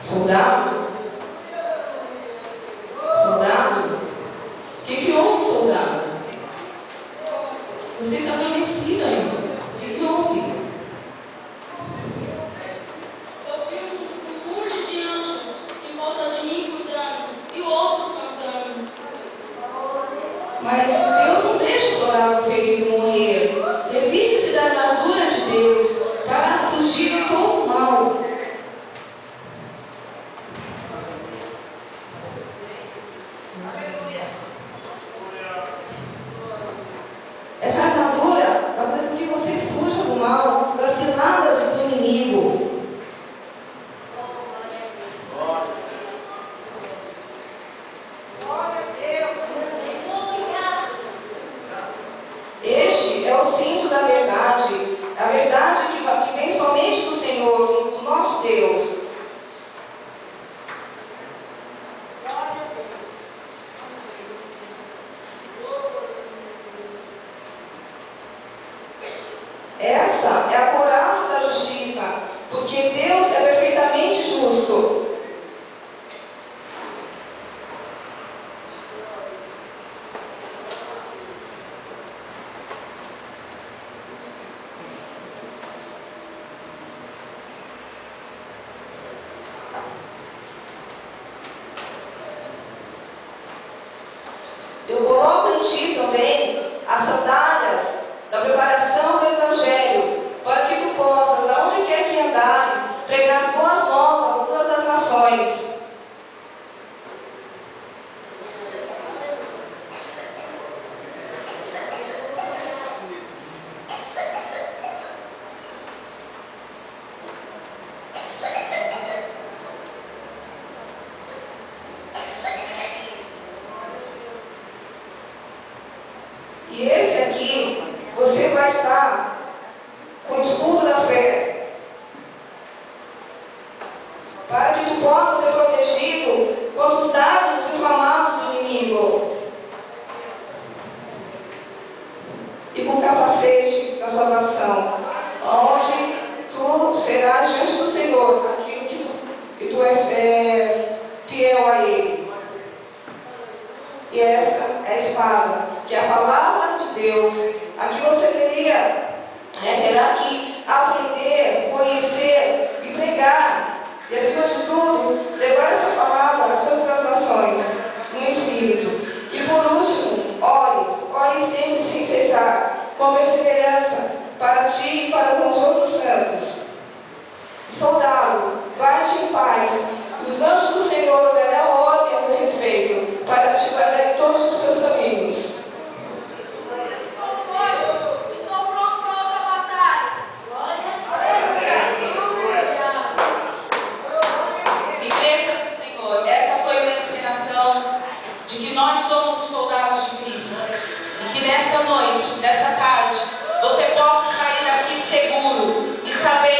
Soldado? Soldado? O que houve, soldado? Você está adormecido ainda. O que houve? Eu vi um monte de crianças em volta de mim cuidando e outros cantando. Mas Deus não deixa o soldado ferido morrer. Reviste-se da armadura de Deus para fugir de todo o mal. Essa armadura vai fazer com que você fuja do mal, das ciladas do inimigo. Este é o cinto da verdade, a verdade que vem somente do Senhor, do nosso Deus. Essa é a couraça da justiça, porque Deus é perfeitamente justo. Eu coloco em ti também as sandálias da preparação do Evangelho, para que tu possas, aonde quer que andares, pregar as boas novas a todas as nações. E esse aqui, você vai estar com o escudo da fé, para que tu possa ser protegido contra os dardos inflamados do inimigo. E com o capacete da salvação, onde tu serás diante do Senhor, aquilo que tu és fiel a Ele. E essa é a espada, que é a palavra de Deus. Aqui você terá que aprender, conhecer e pregar. E acima de tudo, levar essa palavra a todas as nações, no Espírito. E por último, ore sempre sem cessar, com perseverança, para ti e para com os outros santos. Soldado, vai-te em paz, e os anjos do Senhor darão ordem a teu respeito, para te guardar em todos os teus caminhos. Estou pronto para outra batalha. Igreja do Senhor, essa foi uma ensinação de que nós somos os soldados de Cristo. E que nesta noite, nesta tarde, você possa sair daqui seguro e saber